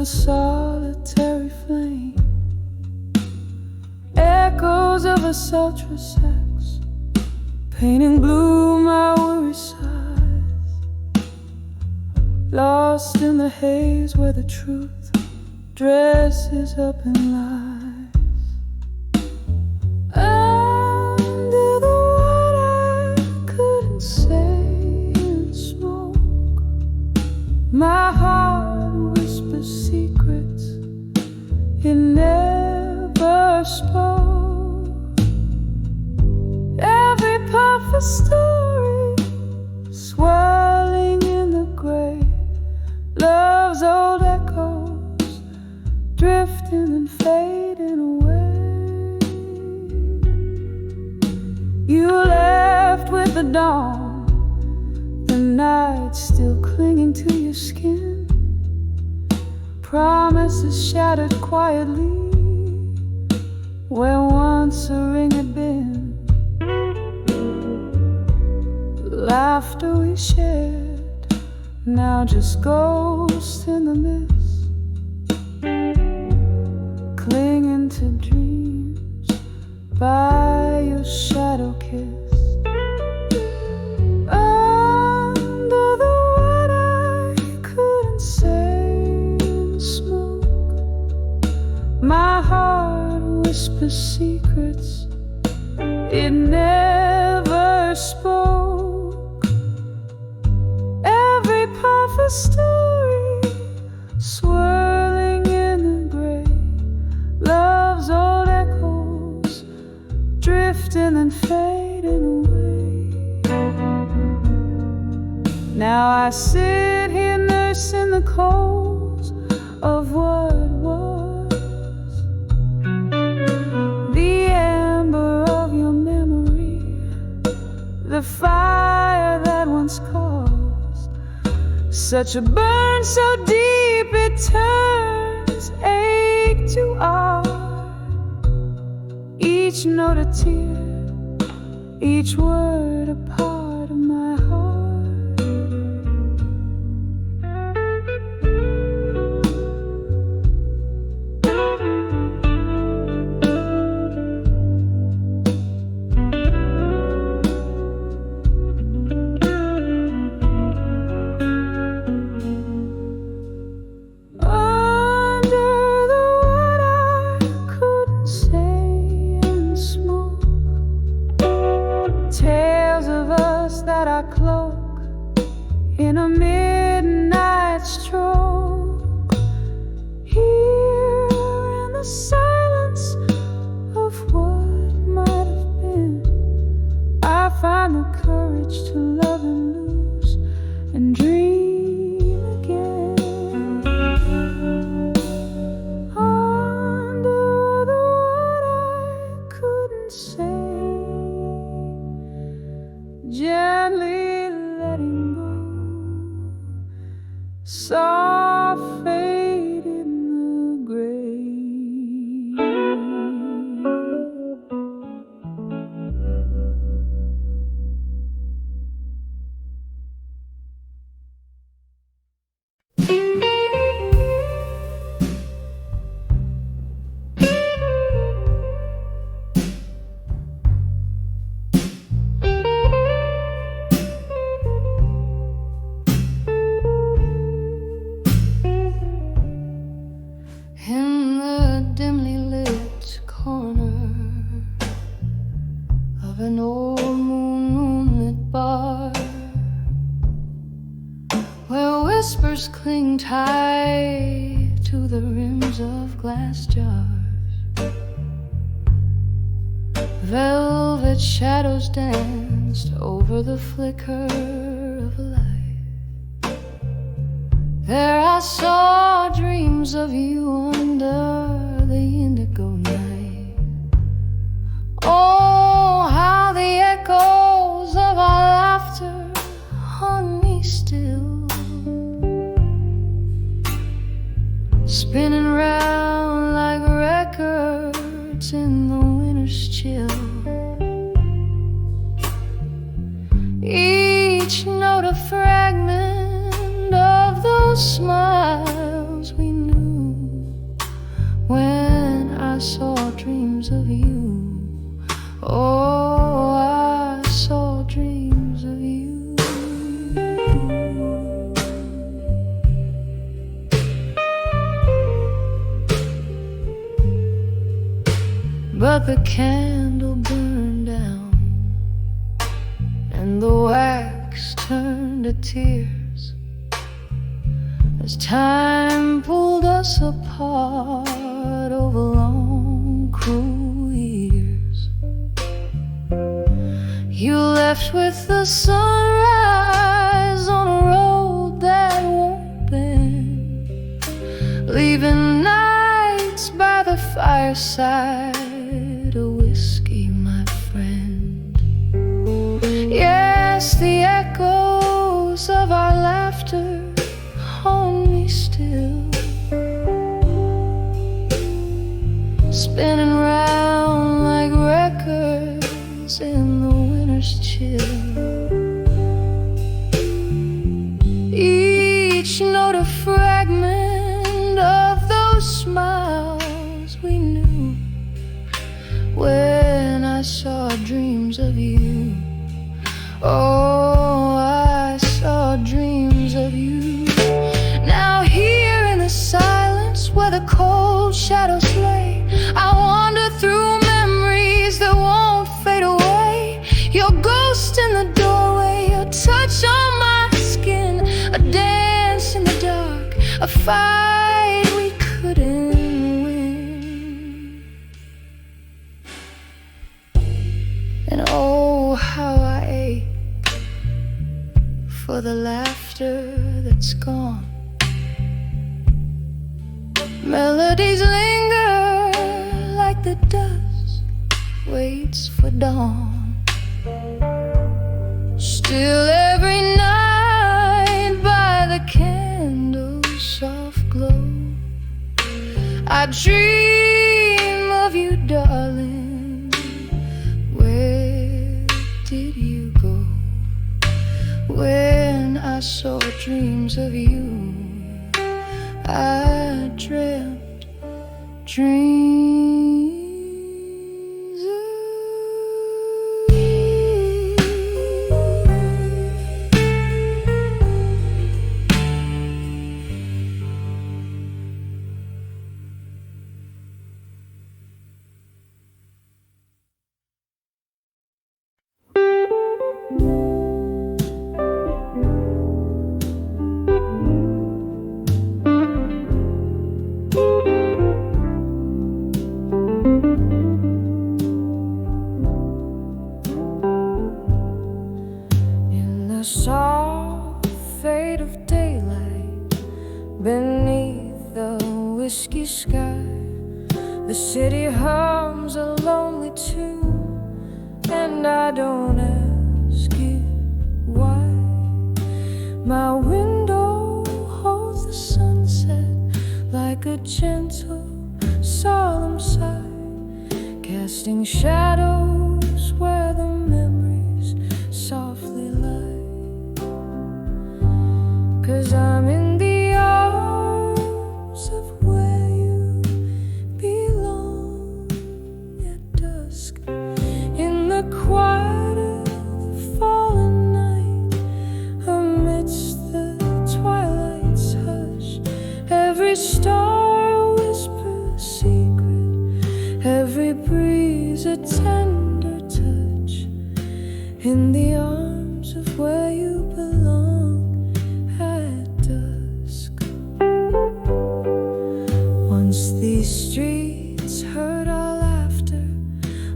solitary flame, echoes of a sultry sex, painting blue my weary sighs, lost in the haze where the truth dresses up in lies. Under the what I couldn't say in smoke, my heart whispers secrets it never spoke. Every puff a story swirling in the gray, love's old echoes drifting and fading away. You left with the dawn, the night still clinging to your skin, promises shattered quietly where once a ring had been. Laughter we shared, now just ghosts in the mist, clinging to dreams by your shadow kiss. Under the what I couldn't say in smoke, my heart whispers secrets it never spoke. Every puff a story swirling in the gray, love's old echoes drifting and fading away. Now I sit here nursing the coals of what was, the amber of your memory, the fire that once caused such a burn so deep it turns ache to art. Each note a tear, each word a part of my heart. In a midnight stroke, here in the silence of what might have been, I find the courage to love and lose and dream again. Under the what I couldn't say, gently letting go, soft fade in the grave. Cling tight to the rims of glass jars, velvet shadows danced over the flicker of a light. There I saw dreams of you under the indigo night. Oh, how the echoes of our laughter haunt me still, spinning round like records in the winter's chill. Each note a fragment of those smiles we knew. but the candle burned down, and the wax turned to tears as time pulled us apart over long, cruel years. You left with the sunrise on a road that won't bend, leaving nights by the fireside, a whiskey, my friend. Yes, the echoes of our laughter haunt me still, spinning round like records in the winter's chill. Each note a fragment of those smiles we knew when I saw dreams of you. Oh, I saw dreams of you. Now here in the silence where the cold shadows lay, I wander through memories that won't fade away. Your ghost in the doorway, your touch on my skin, a dance in the dark, a fight we couldn't win. And oh, how I ache for the laughter that's gone. Melodies linger like the dust waits for dawn. Still every night by the candle's soft glow, I dream of you, darling. Where did you go when I saw dreams of you? I dreamt dreams of soft fade of daylight beneath the whiskey sky. The city hums a lonely tune, and I don't ask you why. My window holds the sunset like a gentle, solemn sigh, casting shadows where the memories softly lie. 'Cause I'm in the arms of where you belong at dusk, in the quiet of the fallen night, amidst the twilight's hush. Every star a whisper, a secret, every breeze a tender touch, in the arms of where you belong. Once these streets heard our laughter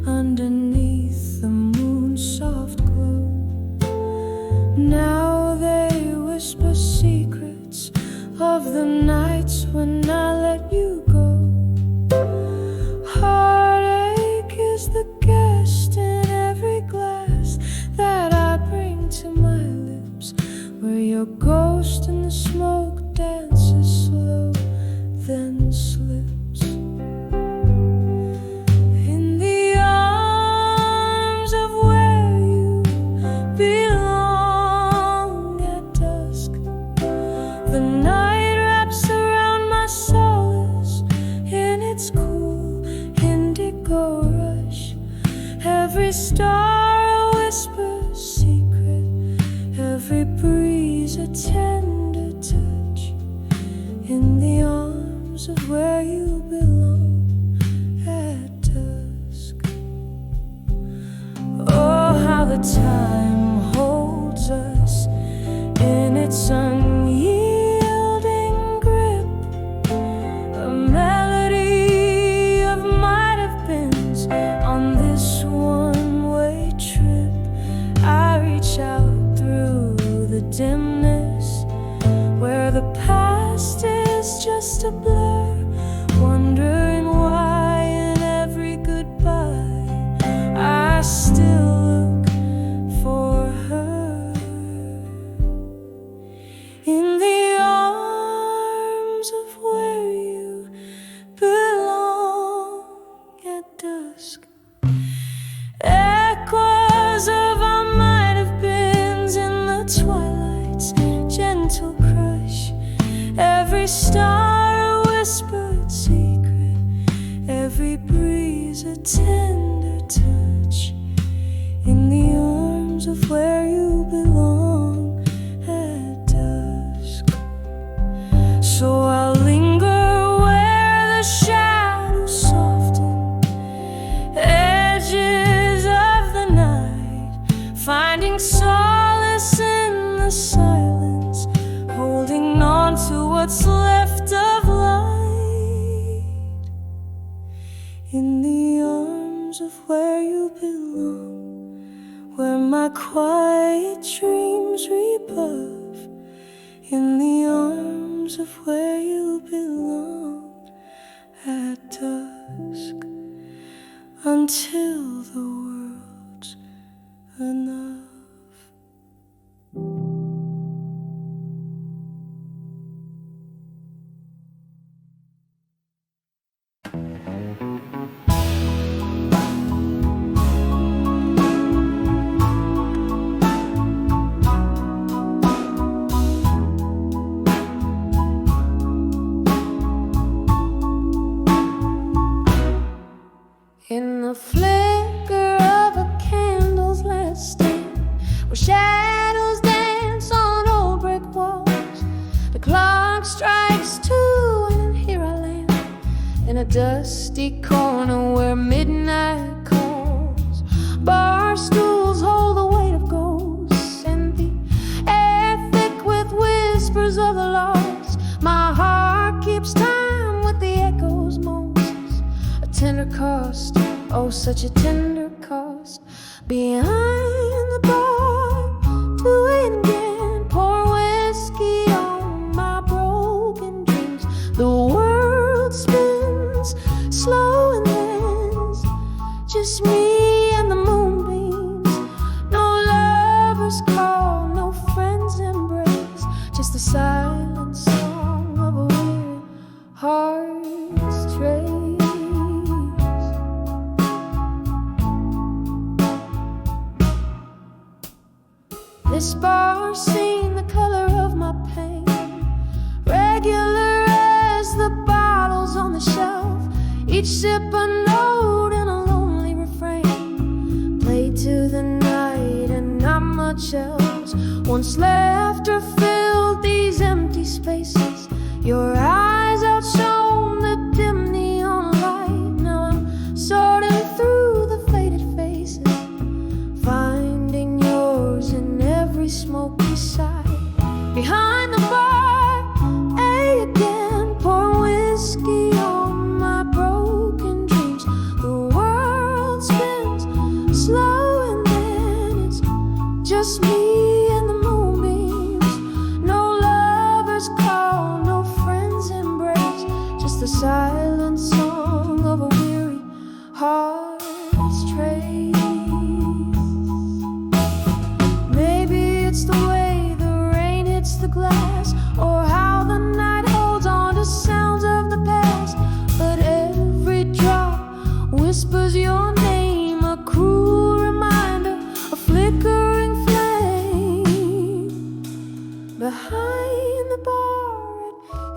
underneath the moon's soft glow. Now they whisper secrets of the nights when I let you go. Heartache is the guest in every glass that I bring to my lips, where your ghost in the smoke dances slow, then slips. In the arms of where you belong at dusk, the night wraps around my solace in its cool indigo rush. Every star a whisper, a secret, every breeze a tender touch, in the arms of where you belong at dusk. wondering why in every goodbye I still look for her. In the arms of where you belong at dusk, echoes of our might have beens in the twilight's gentle crush. Every star a whispered secret, every breeze a tender touch. In the arms of where you belong at dusk. So I'll linger where the shadows soften, edges of the night, finding solace in the silence, holding on to what's left of light. In the arms of where you belong, where my quiet dreams rebuff. In the arms of where you belong at dusk, until the world's enough. In the flicker of a candle's last stand, where shadows dance on old brick walls, the clock strikes 2 and here I land, in a dusty corner where midnight calls. Bar stools hold the weight of ghosts, and the air thick with whispers of the lost. My heart keeps time with the echoes moans, a tender cost, oh such a tender cost. Behind the bar, doing again, pour whiskey on my broken dreams. The world spins slow and ends, just me and the moonbeams. No lovers call, no friends embrace, just the silent song of a weary heart's trace. This bar scene, the color of my pain, regular as the bottles on the shelf, each sip a note in a lonely refrain, played to the night and not much else. Once laughter filled these empty spaces, your eyes outshone the dim neon light. Now I'm sorting through the faded faces, finding yours in every smoky side. Behind the bar, again, pour whiskey on my broken dreams. The world spins slow and then it's just me and the moonbeams. No lovers call, no friends embrace, just the silent song of a weary heart's trace. Maybe it's the way the rain hits the glass, or how the night holds on to sounds of the past. But every drop whispers your name, a cruel reminder, a flickering flame. Behind the bar,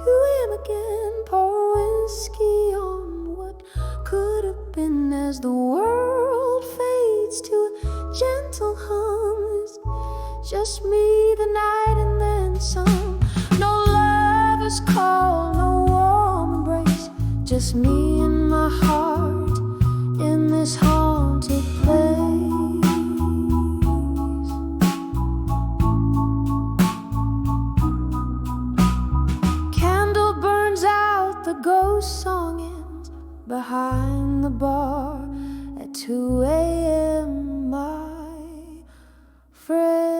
you am again, pour whiskey on what could have been, as the world fades to a gentle hum. It's just me, the night, and then some. No lovers call, no warm embrace, just me and my heart in this haunted place. Candle burns out, the ghost song ends behind the bar at 2 a.m. My friend.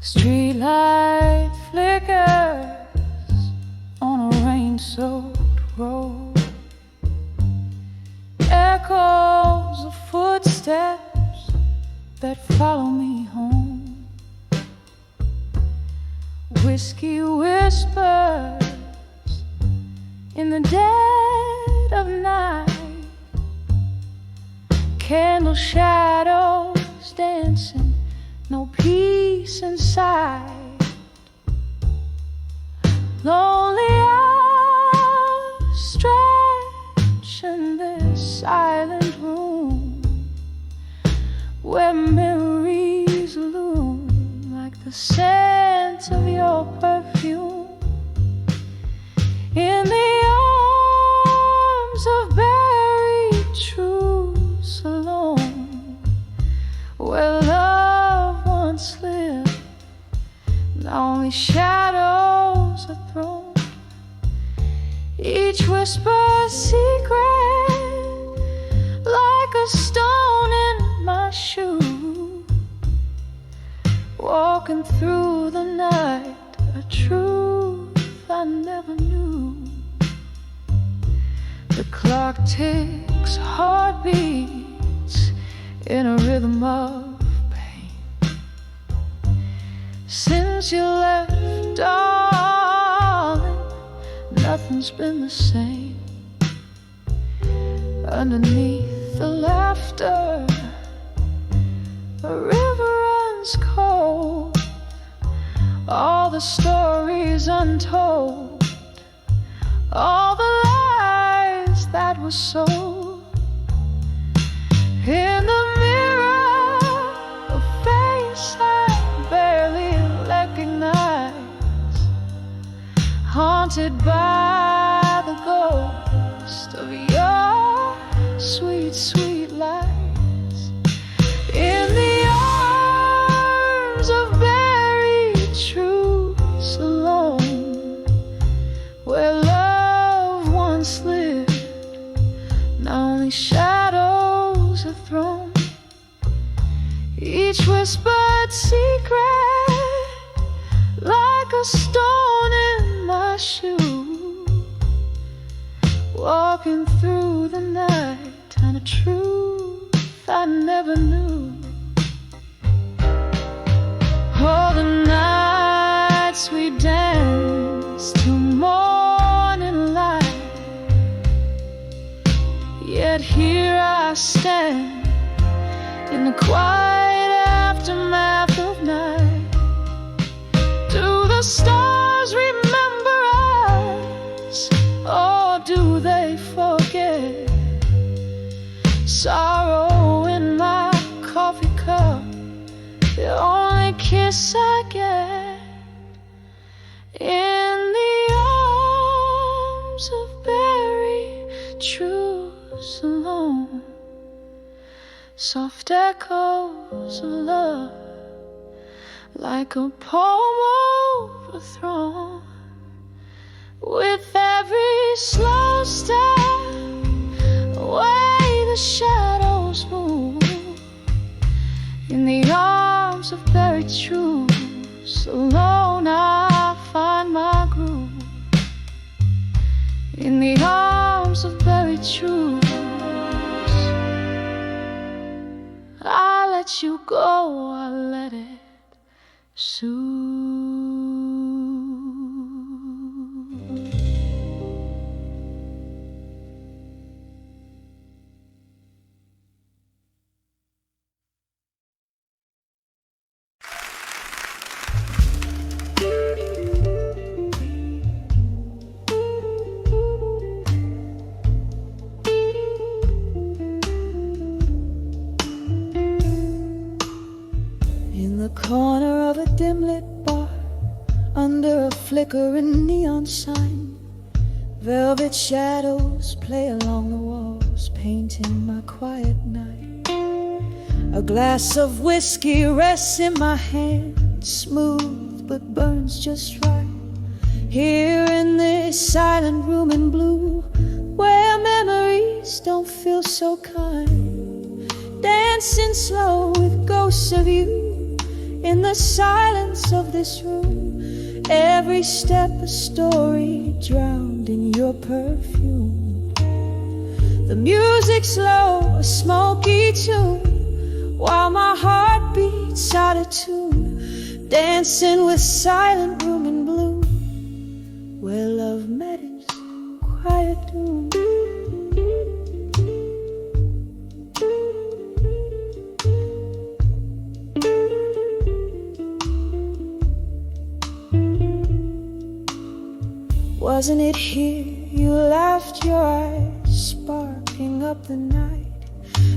Streetlight flickers on a rain-soaked road. Echoes of footsteps that follow me home. Whiskey whispers in the dead of night. Candle shadows dancing, no peace inside. Lonely hours stretch in this silent room, where memories loom like the scent of your perfume. In the arms of buried truths alone, where love once lived, now only shadows are thrown. Each whisper a secret, like a stone in my shoe. Walking through the night, a truth I never knew. The clock ticks, heartbeats in a rhythm of pain. Since you left, darling, nothing's been the same. Underneath the laughter, a river runs cold. All the stories untold, all the lies that were sold. In the mirror, a face I barely recognize, haunted by the ghost of your sweet, sweet lies. In the arms of buried truths alone, where love once lived, now only shadows are thrown. Each whispered secret, like a stone in my shoe. Walking through the night, and a truth I never knew. All the nights we danced till morning light, yet here I stand in the quiet aftermath of night. Do the stars remember us, or do they forget? Sorrow in my coffee cup, the only kiss I get. In the arms of buried truths alone, soft echoes of love, like a poem overthrown. With every slow step, away the shadows move. In the arms of buried truths alone, I find my groove. In the arms of buried truths, I let you go, I let it soothe. Corner of a dim-lit bar, under a flickering neon sign, velvet shadows play along the walls, painting my quiet night. A glass of whiskey rests in my hand, smooth but burns just right. Here in this silent room in blue, where memories don't feel so kind, dancing slow with ghosts of you in the silence of this room. Every step a story drowned in your perfume. The music's slow, a smoky tune, while my heart beats out of tune, dancing with silent room in bloom, where love met its quiet doom. Wasn't it here you laughed, your eyes sparking up the night?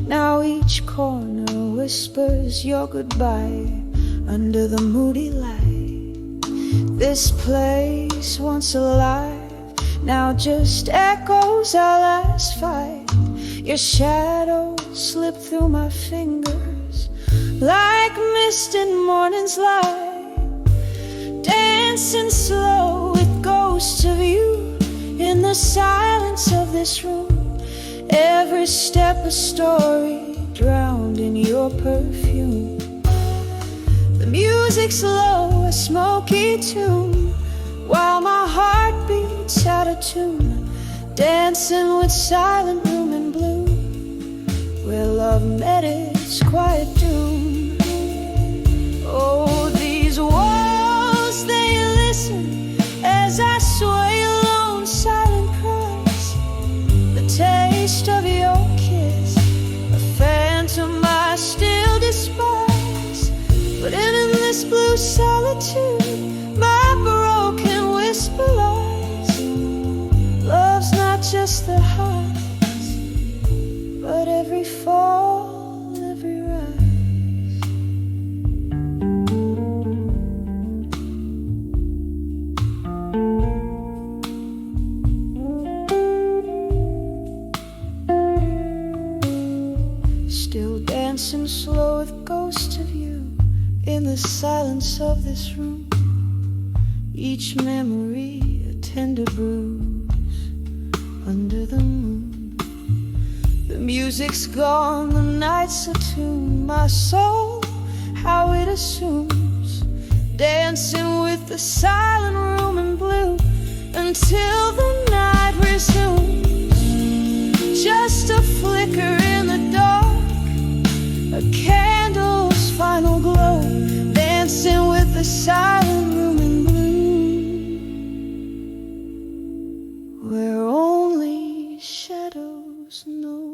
Now each corner whispers your goodbye under the moody light. This place once alive now just echoes our last fight. Your shadow slipped through my fingers like mist in morning's light, dancing slow with ghosts of you in the silence of this room. Every step a story drowned in your perfume. The music's low, a smoky tune, while my heart beats out of tune, dancing with silent room in blue, where love met its quiet doom. Oh, these walls, they listen as I sway alone, silent cries. The taste of your kiss, a phantom I still despise. But in this blue solitude, my broken whisper lies. Love's not just the highs, but every fall, every rise. Still dancing slow with ghosts of you in the silence of this room. Each memory a tender bruise under the moon. The music's gone, the night's attuned. My soul, how it assumes, dancing with the silent room in blue until the night resumes. Just a flicker in the dark, a candle's final glow, dancing with the silent room in blue, where only shadows know.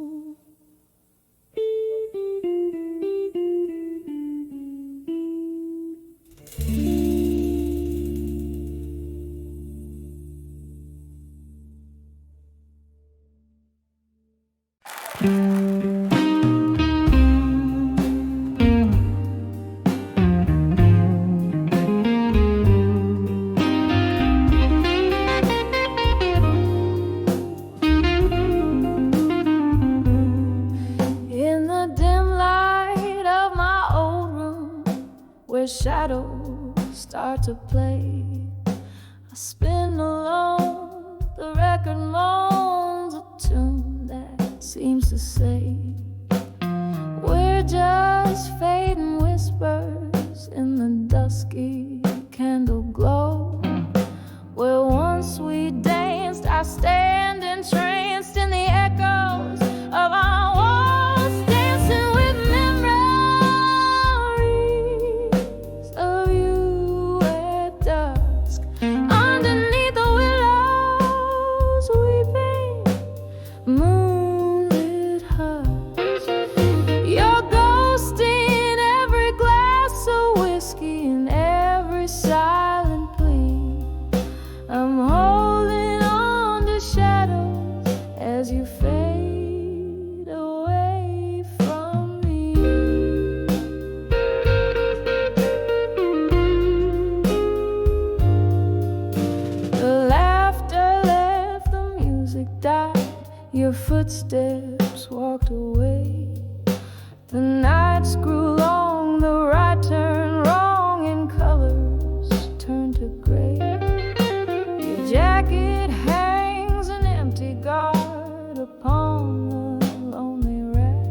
Shadows start to play, I spin alone, the record moans a tune that seems to say we're just fading whispers in the dusky candle glow. Where once we danced, I stand entranced in the echoes of our walls, dancing with memories of you at dusk, underneath the willows, weeping moonlit hush. Your ghost in every glass of whiskey, in every silent plea. I'm holding on to shadows as you fade away from me. The laughter left, the music died, your footsteps walked away. The nights grew long, the right turned wrong, and colors turned to gray. Your jacket hangs an empty guard upon the lonely rack.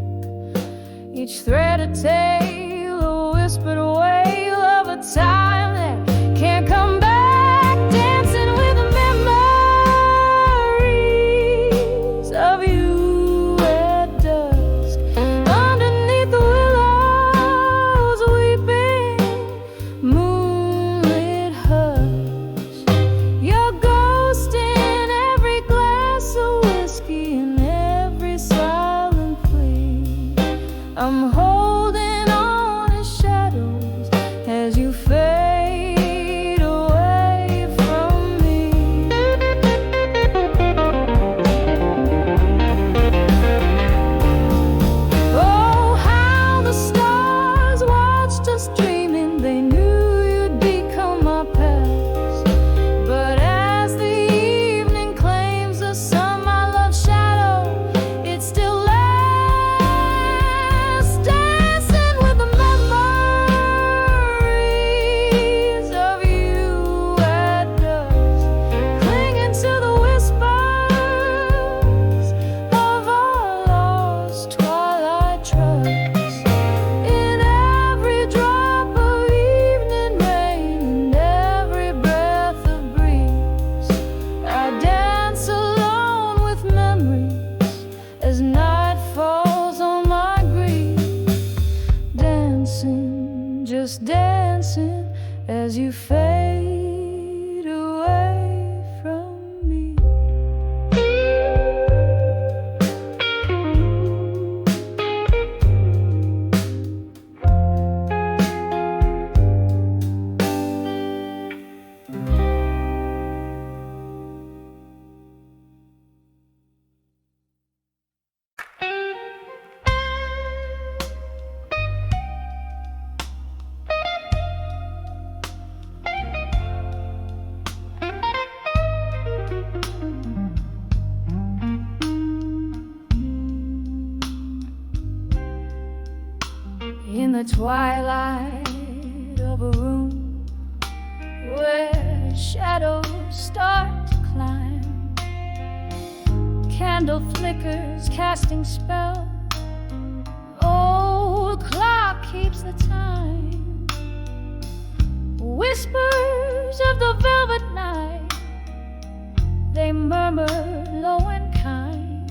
Each thread a tale, a whispered wail time that can't come back, dancing with the memories of you at dusk, underneath the willows, weeping, moonlit hush. Your ghost in every glass of whiskey and every silent plea. I'm holding on in shadows as you fade away from me. Oh, how the stars watched us dreaming. They knew you'd become my past. But as the evening claims the sun, my love's shadow, it still lasts, dancing with the memories of you at dusk, clinging to the whispers of our lost twilight trust. In every drop of evening rain and every breath of breeze, I dance alone with memories as night falls on my grief. Dancing, just dancing as you fade away from me. In the twilight of a room where shadows start to climb, candle flickers casting spell, old clock keeps the time. Whispers of the velvet night, they murmur low and kind.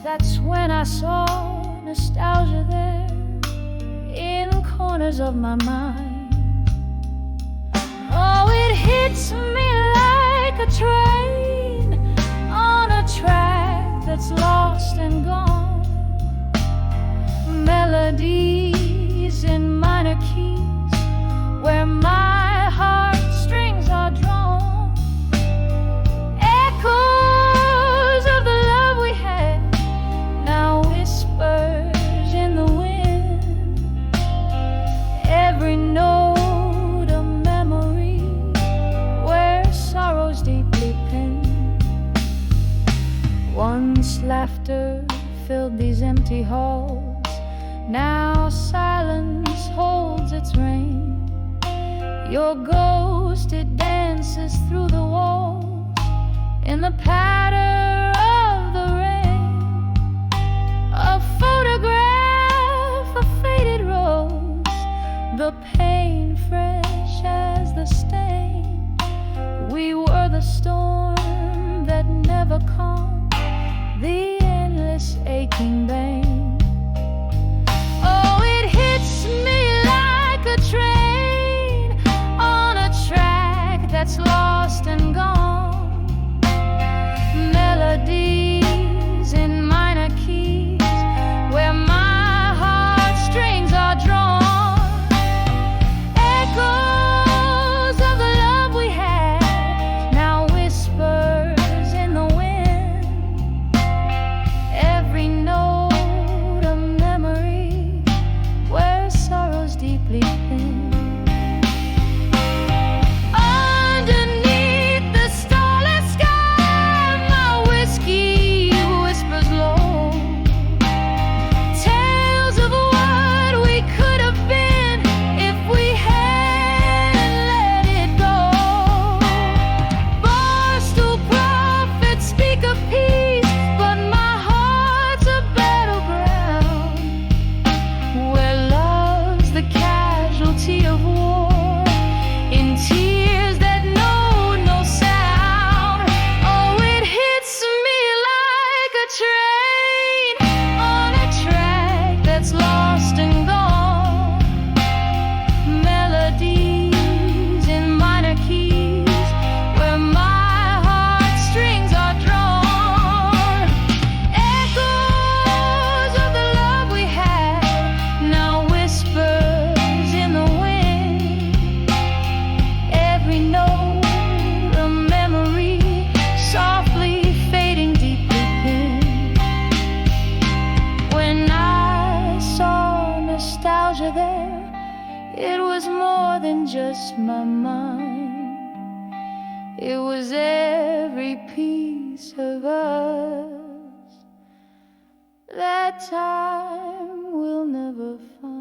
That's when I saw nostalgia there in corners of my mind. Oh, it hits me like a train on a track that's lost and gone. Melodies in minor keys where my heartstrings are drawn. Echoes of the love we had, now whispers in the wind. Every note a memory where sorrow's deeply pinned. Once laughter filled these empty halls, now silence holds its reign. Your ghost, it dances through the walls in the patter of the rain. A photograph, a faded rose, the pain fresh as the stain. We were the storm that never calmed, the endless aching pain. Oh, it hits me like a train on a track that's lost and gone. Melodies in minor keys where my heartstrings are drawn. Echoes of the love we had, now whispers in the wind. Every note nostalgia there. It was more than just my mind. It was every piece of us that time will never find.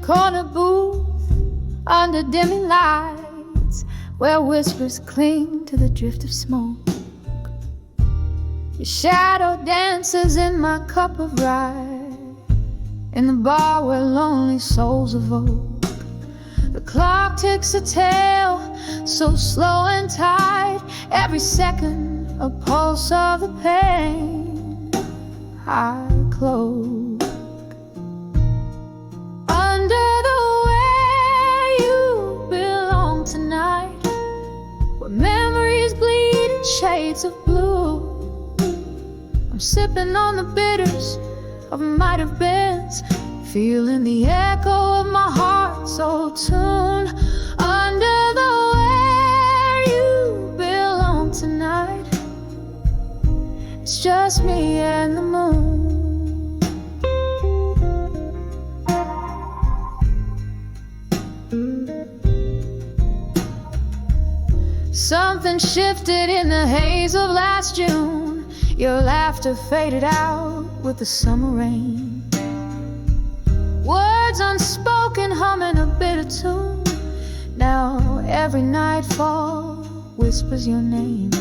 Corner booth under dimming lights, where whispers cling to the drift of smoke. Your shadow dances in my cup of rye, in the bar where lonely souls evoke. The clock ticks a tale so slow and tight, every second a pulse of the pain I close. Memories bleed in shades of blue. I'm sipping on the bitters of might have beens, feeling the echo of my heart's old tune. Under the where you belong tonight, it's just me and the moon. Something shifted in the haze of last June. Your laughter faded out with the summer rain. Words unspoken humming a bitter tune. Now every nightfall whispers your name.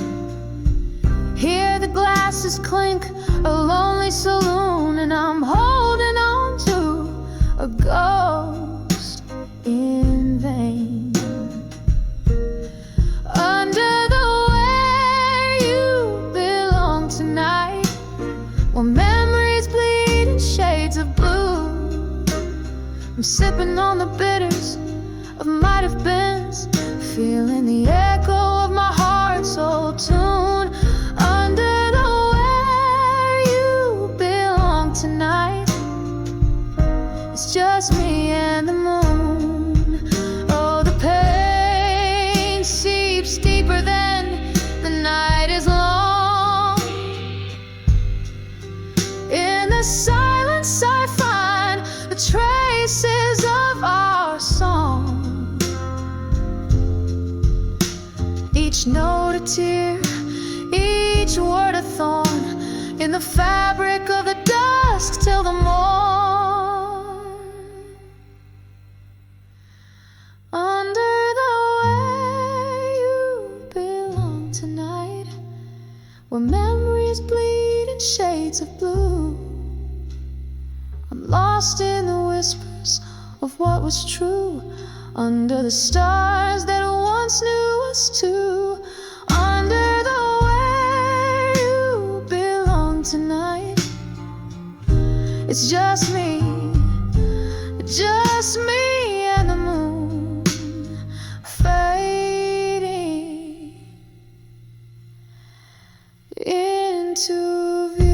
Hear the glasses clink, a lonely saloon, and I'm holding on to a ghost in vain. Under the where you belong tonight, where memories bleed in shades of blue. I'm sipping on the bitters of might have beens, feeling the echo of my heart's old tune. Under the where you belong tonight, it's just me and the moon. Oh, the pain seeps deeper than the night is long. In the silence I find the traces of our song. Each note a tear, each word a thorn, in the fabric of the dusk till the morn. Under the way you belong tonight, where memories bleed in shades of blue. I'm lost in the whispers of what was true, under the stars that once knew us two. Under the way you belong tonight, it's just me and the moon fading into view.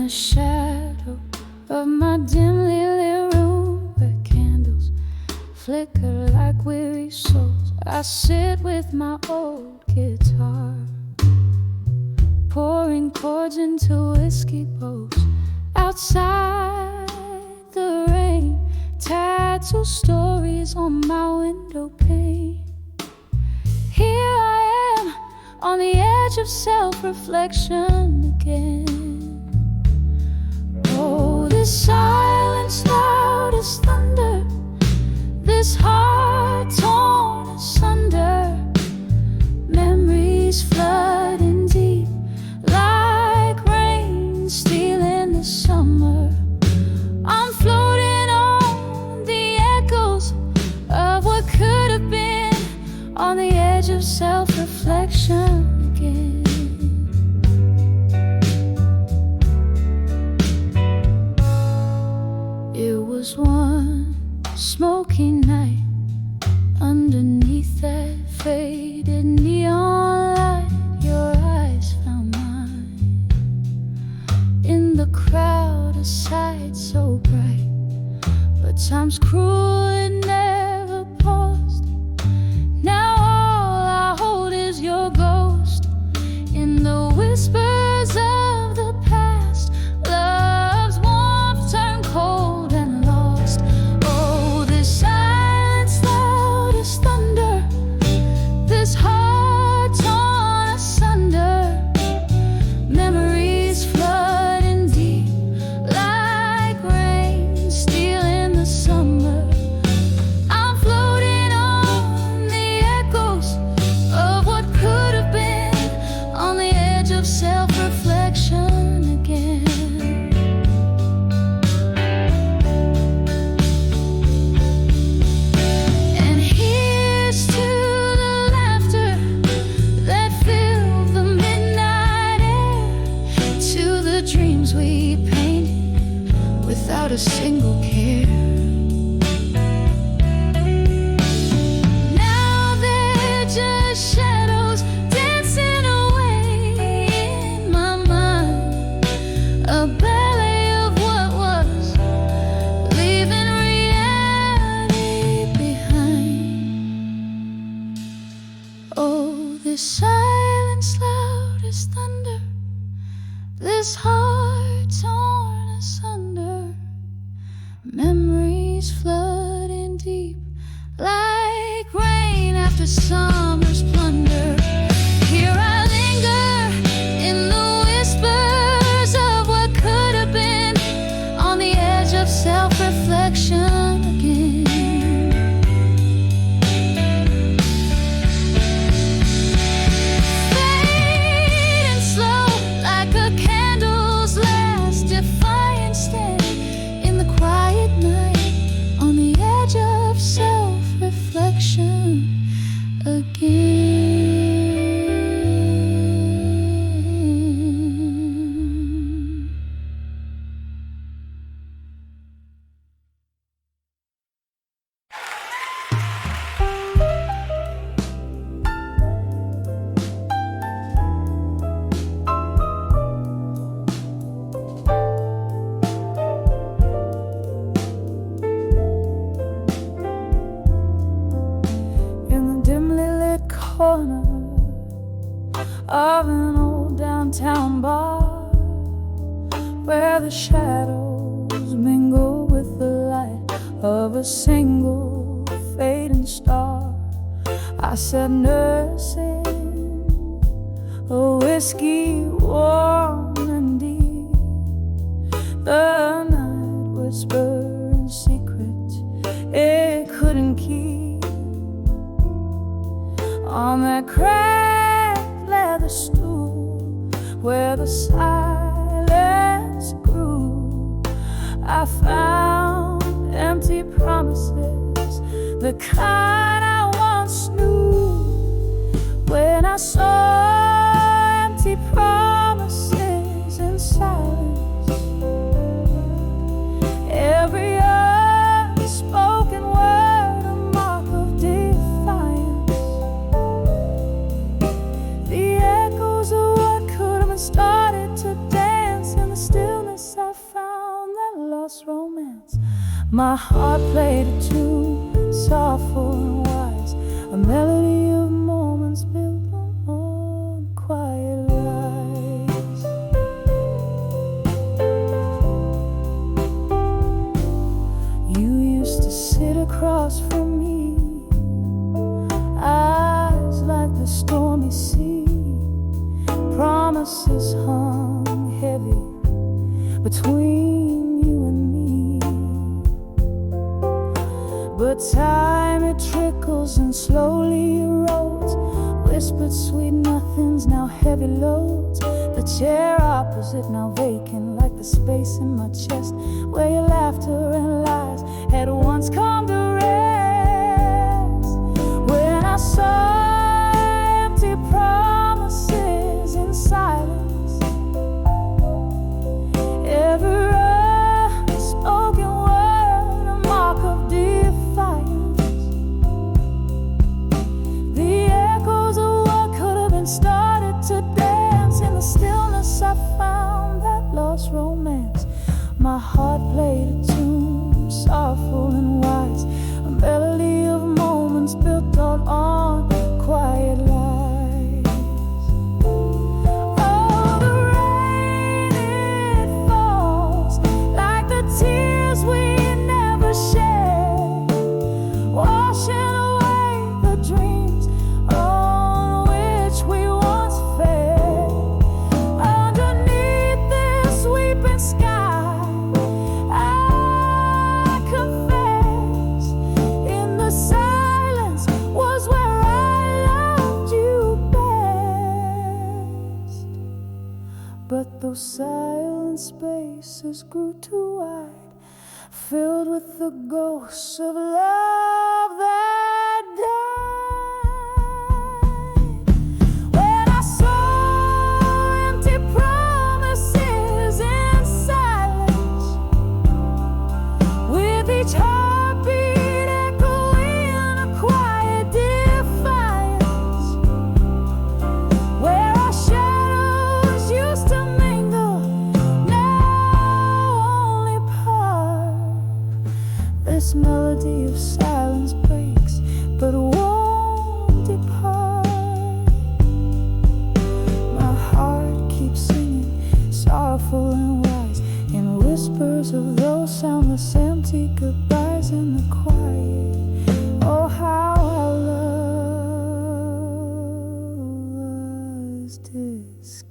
Shadow of my dimly lit room, where candles flicker like weary souls, I sit with my old guitar, pouring chords into whiskey bowls. Outside the rain, tattoo stories on my window pane. Here I am on the edge of self-reflection again. Oh, this silence loud as thunder, this heart torn asunder, memories flooding deep like rain stealing the summer. I'm floating on the echoes of what could have been, on the edge of self-reflection again. It was one smoky night underneath that faded neon light. Your eyes found mine in the crowd, a sight so bright, but time's cruel, it never paused. Now all I hold is your ghost in the whispers of the past. Love's warmth turned cold and lost. Oh, this silence loud as thunder, this heart torn asunder, memories flooding deep like rain stealing the summer. I'm floating on the echoes of what could have been, on the edge of self-reflection again. And here's to the laughter that filled the midnight air, to the dreams we painted without a single care. Now they're just shadows dancing away in my mind, a ballet of what was, leaving reality behind. Oh, this silence loud as thunder, this heart torn asunder, memories flooding deep like rain after summer's plunder. Here I linger in the whispers of what could have been, on the edge of self-reflection again. Fading slow like a candle's last defiant stand in the quiet night, on the edge of self-reflection again. In the dimly lit corner of an old downtown bar, where the shadows mingle with the light of a single fading star, I sat nursing a whiskey warm and deep. The night whispered in secret it couldn't keep. On that cracked leather stool where the silence grew, I found empty promises, the kind I once knew. When I saw empty promises in silence, every unspoken word a mark of defiance, the echoes of what could have been started to dance in the stillness. I found that lost romance. My heart played a tune, soulful and wise, a melody of moments built on quiet light. between you and me. But time it trickles and slowly erodes, whispered sweet nothings, now heavy loads. The chair opposite now vacant, like the space in my chest where your laughter and lies had once come to rest. When I saw empty promises in silence, every unspoken word a mark of defiance, the echoes of what could have been started to dance in the stillness. I found that lost romance. My heart played a tune, sorrowful and wise, a melody of moments built all on quiet lies. Oh, the rain, it falls like the tears we never shared, washing away the dreams on which we once fed. Underneath this weeping sky, I confess, in the silence was where I loved you best. But those silent spaces grew too wide, filled with the ghosts of love that died. When I saw empty promises in silence, with each heartbeat echoing a quiet defiance, where our shadows used to mingle, now only part. This melody of silence breaks, but won't depart. My heart keeps singing, sorrowful and wise, in whispers of those soundless empty goodbyes in the quiet. Oh, how our love was disguised.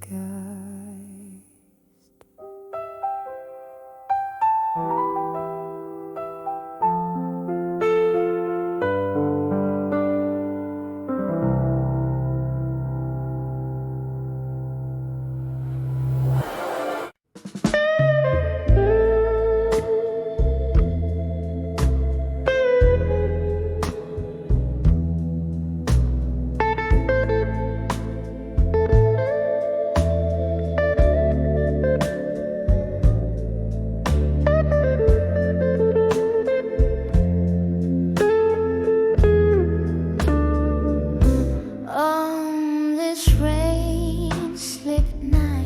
On this rain-slick night,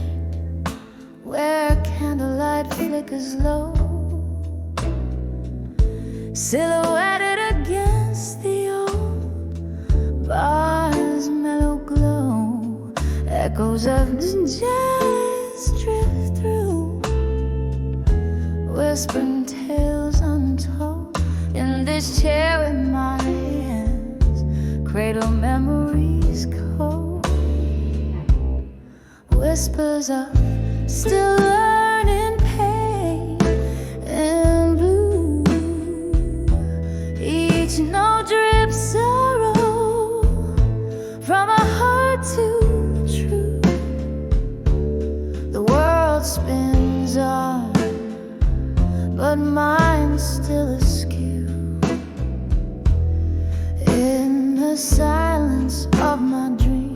where candlelight flickers low, silhouetted against the old bar's mellow glow, echoes of jazz drift through, whispering tales untold. In this chair in my hands, cradle memories cold, whispers of still learning pain and blue. Each note drips sorrow from a heart too true. The world spins on, but mine's still askew. In the silence of my dreams,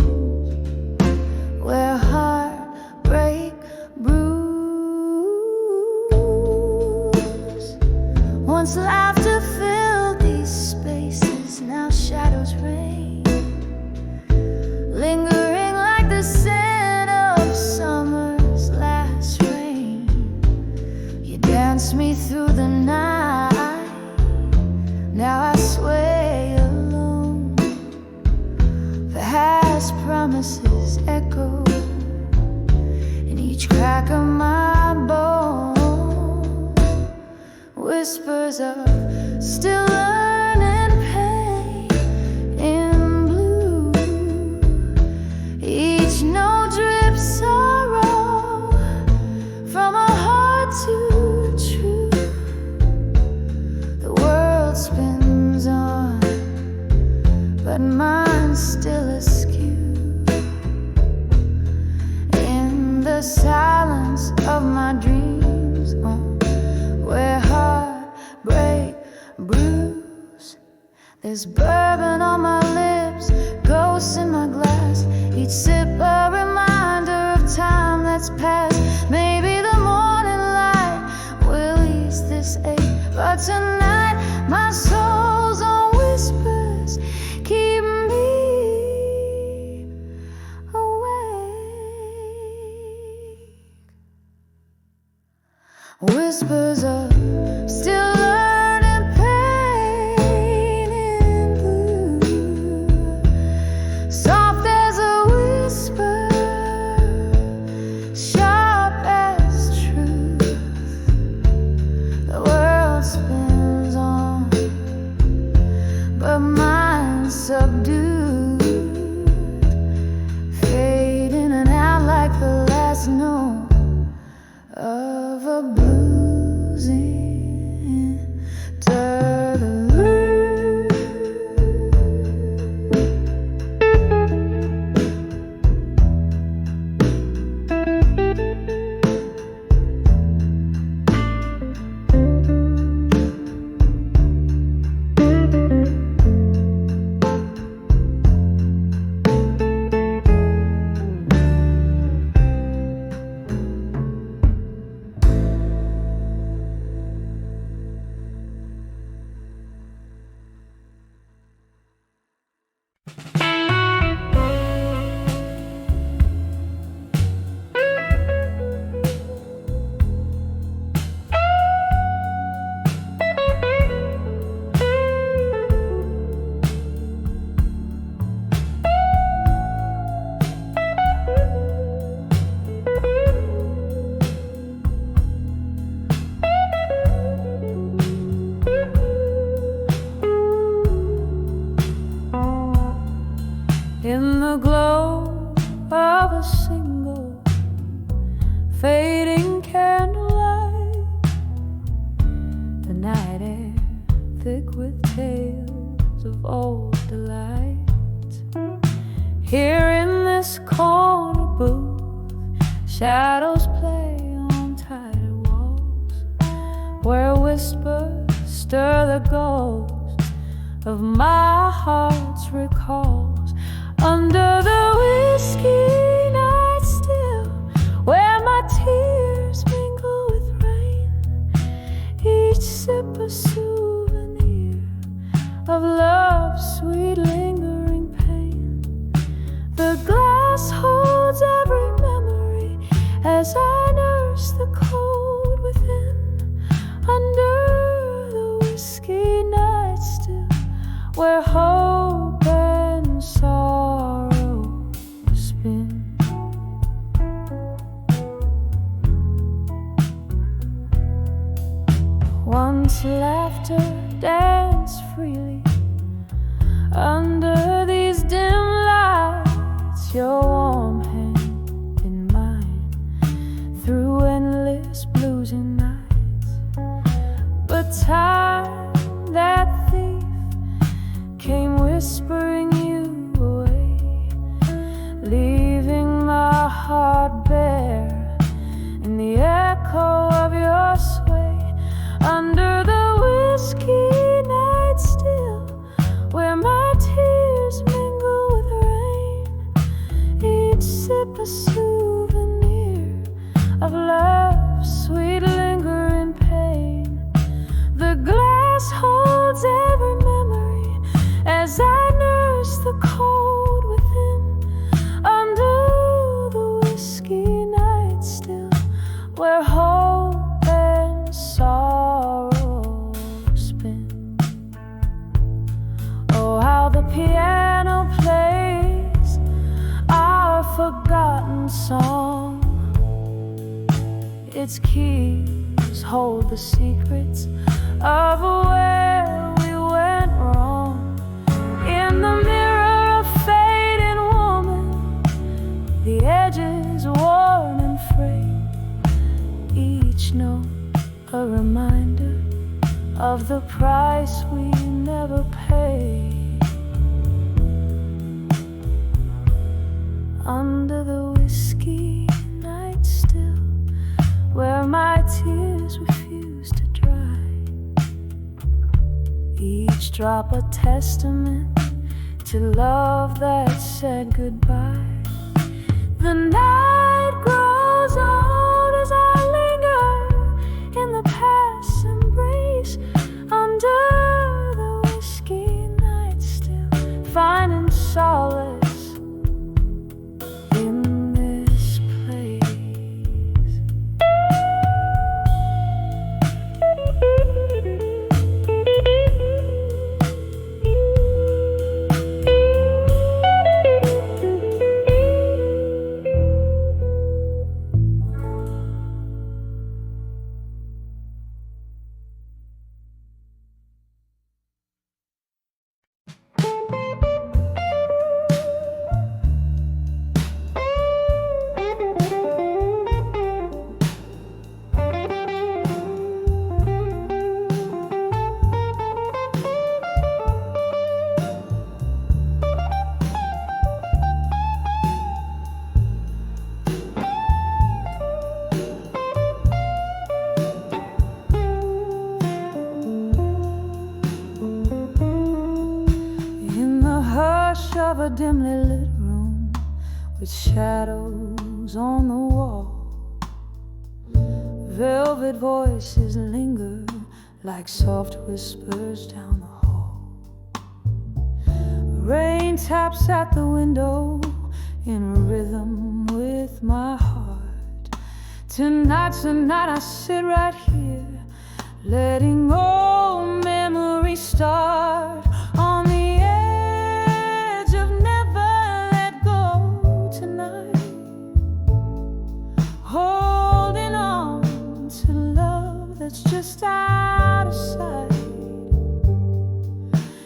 where heartbreak brews. Once laughter filled these spaces, now shadows reign, lingering like the scent of summer's last rain. You danced me through the night, now I sway alone. Past promises echo in each crack of my bone, whispers of still learning pain in blue. Each note drips sorrow from a heart mine's still askew. In the silence of my dreams, where heartbreak brews. There's bourbon on my lips, ghosts in my glass. Each sip a reminder of time that's past. Maybe the morning light will ease this ache, but tonight my soul's on whispers. Keep me awake. Whispers of still learning pain in blue. Soft as a whisper, sharp as truth. The world spins on, but mine's subdued, fading in and out like the last note of a bluesing interlude. In the glow of a single fading candlelight, the night air thick with tales of old delight. Here in this corner booth, shadows play on tired walls, where whispers stir the ghosts of my heart's recalls. Under the whiskey night still, where my tears mingle with rain, each sip a souvenir of love's sweet lingering pain. The glass holds every memory as I nurse the cold within. Under the whiskey night still, where hope and sorrow spin. Once laughter danced freely under these dim lights, your warm hand in mine, through endless blues and nights. But time, that thief, came whispering you away, leaving my heart bare in the echo of your sway. Under the whiskey night still, where my tears mingle with rain, each sip a souvenir of love's sweet lingering pain. The glass holds every memory as I nurse the cold within. Under the whiskey night still, where hope and sorrow spin. Oh, how the piano plays our forgotten song. Its keys hold the secrets of where we went wrong. In the mirror of fading woman, the edges worn and frayed, each note a reminder of the price we never paid. under the whiskey night still, where my tears refuse to dry, each drop a testament to love that said goodbye. The night grows old as I linger in the past's embrace, under the whiskey night still, finding solace in this place. Of a dimly lit room with shadows on the wall, velvet voices linger like soft whispers down the hall. Rain taps at the window in rhythm with my heart. Tonight I sit right here, letting old memories start on the holding on to love that's just out of sight.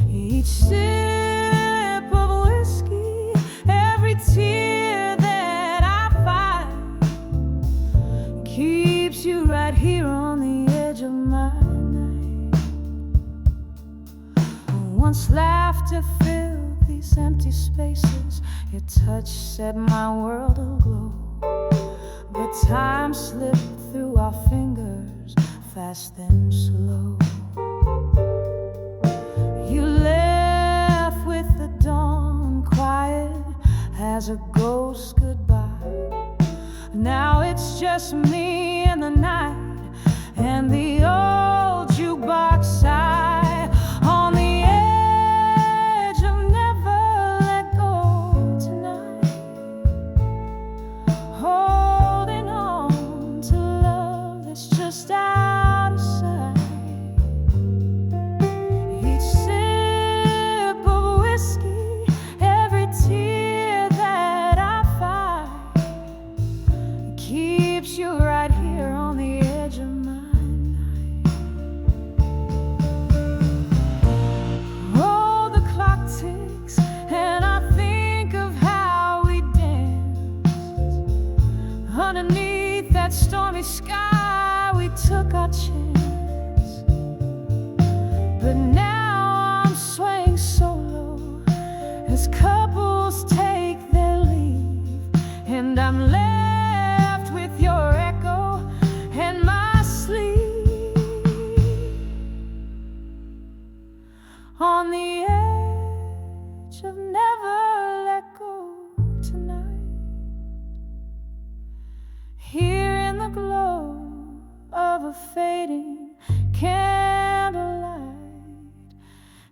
Each sip of whiskey, every tear that I find, keeps you right here on the edge of my night. Once laughter filled these empty spaces, your touch set my world aglow. But time slipped through our fingers, fast then slow. You left with the dawn, quiet as a ghost goodbye. Now it's just me and the night, and the old jukebox sigh on the edge of never let go tonight. Holding on to love that's just out of sight. Each sip of whiskey, every tear that I find, keeps you right here on the edge of my night. Oh, the clock ticks, and I think of how we danced underneath that stormy sky. We took our chance, but now I'm swaying solo as couples take their leave, and I'm left with your echo and my sleep on the edge of never let go tonight. Here in the glow of a fading candlelight,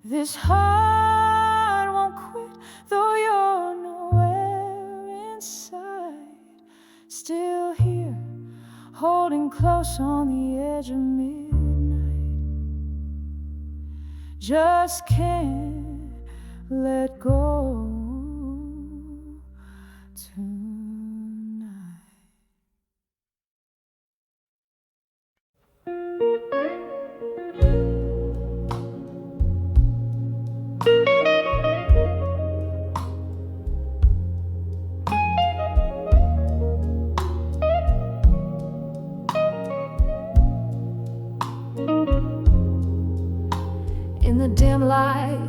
this heart won't quit, though you're nowhere inside. Still here, holding close on the edge of midnight. Just can't let go tonight. In the dim light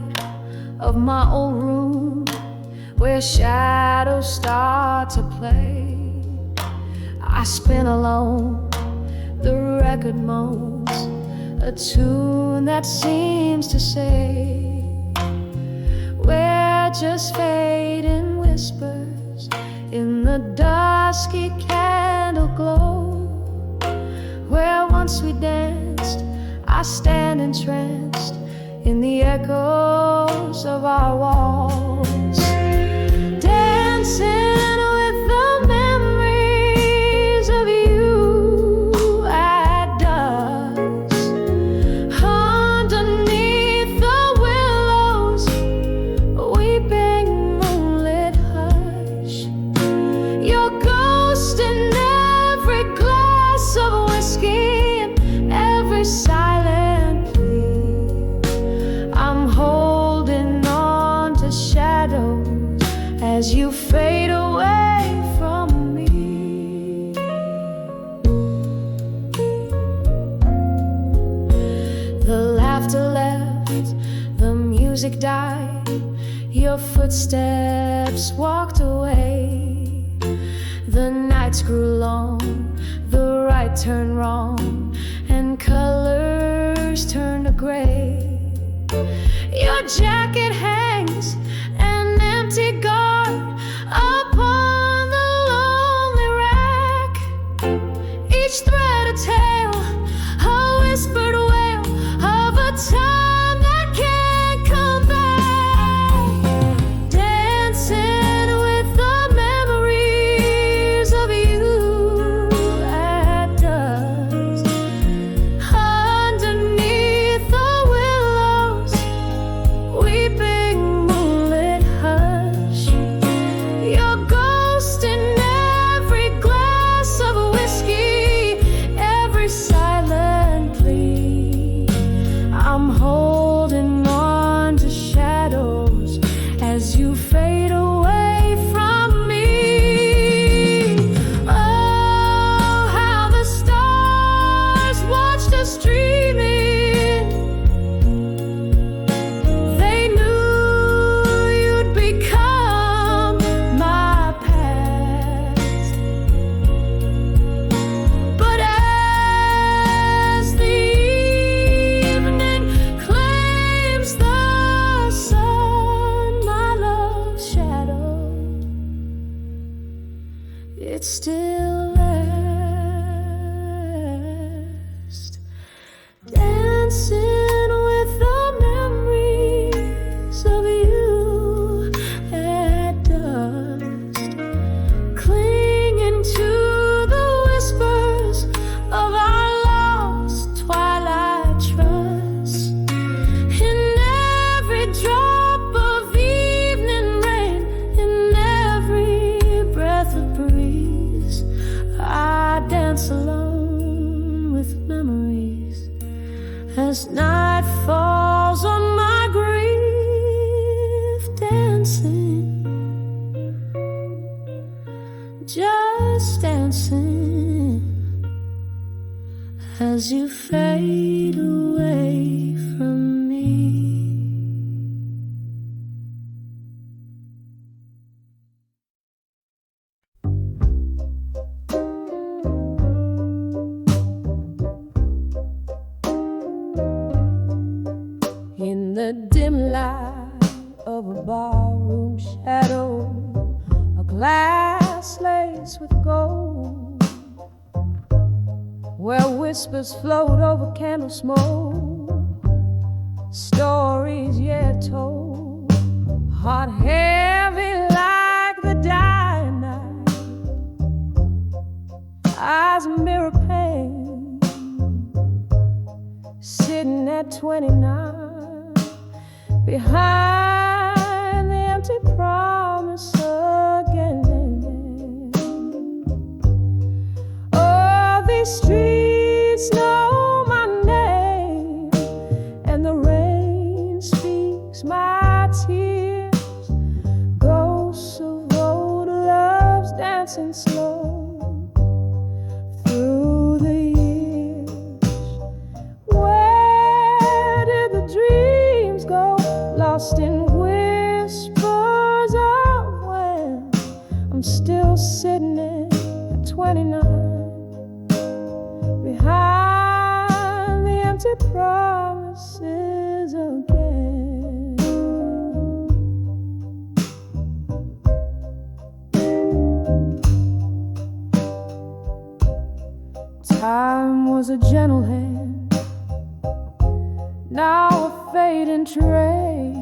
of my old room, where shadows start to play. I spin alone, the record moans a tune that seems to say, we're just fading whispers in the dusky candle glow. Where once we danced, I stand entranced in the echoes of our walls, dancing with the memories of you at dusk. Underneath the willows, weeping moonlit hush, your ghost in every glass of whiskey, every silent plea. I'm holding on to shadows as you fade away from me. The laughter left, the music died, your footsteps walked away. The nights grew long, the right turned wrong, and colors turned to gray. Your jacket hangs an empty guard upon the lonely rack, each thread a tale, a whispered wail of a time that can't come back. Dancing with the memories of you at dusk. Underneath the willows, weeping moonlit hush, your ghost in every glass of whiskey, every silent plea. I'm holding on to shadows as you fade away from me. Oh, how the stars watched us dreaming. They knew you'd become my past. But as the evening claims the sun, my love's shadow, it still lasts. Dancing with the memories of you at dusk, clinging to the whispers of our lost twilight trust. In every drop of evening rain, in every breath of breeze, I dance alone with memories as night falls on my grief. Dancing, just dancing as you fade away from me. In the dim light of a barroom shadow, a glass laced with gold, where whispers float over candle smoke, stories yet told, heart heavy like the dying night, eyes mirror pain, sitting at 29 behind the empty promise again. Oh, these streets know my name, and the rain speaks my tears. Ghosts of old loves dancing slow through the years. Where did the dreams go? Lost in whispers of empty promises again. Time was a gentle hand, now a fading trace.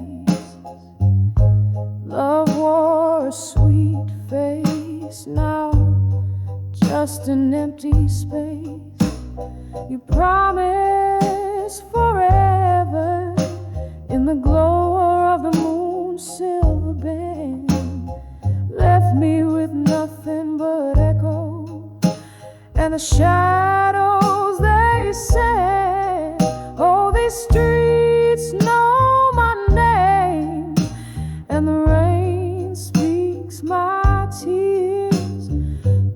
Love wore a sweet face, now just an empty space. You promised forever in the glow of the moon's silver band, left me with nothing but echo and the shadows they said. Oh, these streets know my name, and the rain speaks my tears.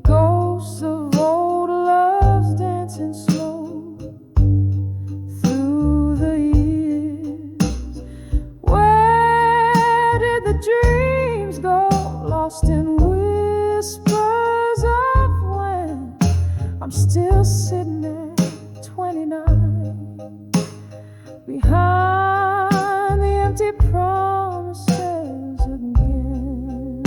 Ghosts of old loves dancing slow through the years. Where did the dreams go? Lost in whispers of when I'm still sitting at 29, behind the empty promises again.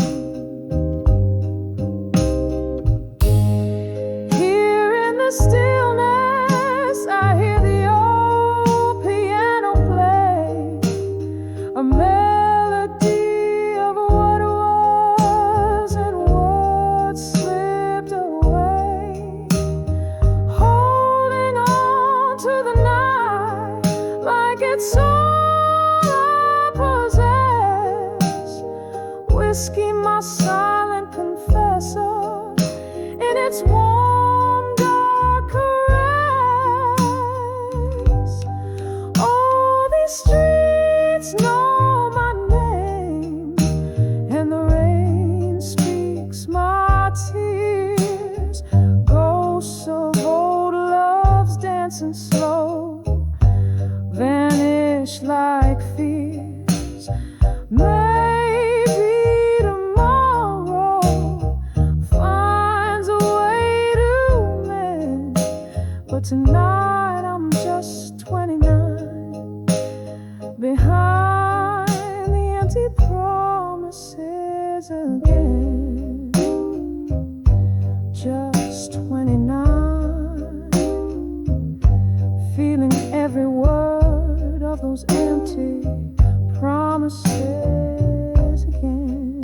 Here in the stillness, I hear the old piano play a melody of what was and what slipped away, holding on to the night like it's all I possess. Whiskey, my silent confessor, in its warm, dark caress. Oh, these streets know my name, and the rain speaks my tears. Ghosts of old loves dancing slow vanish like fears. Maybe tomorrow finds a way to mend, but tonight I'm just 29, behind the empty promises again. Just 29, feeling every word of those empty promises again.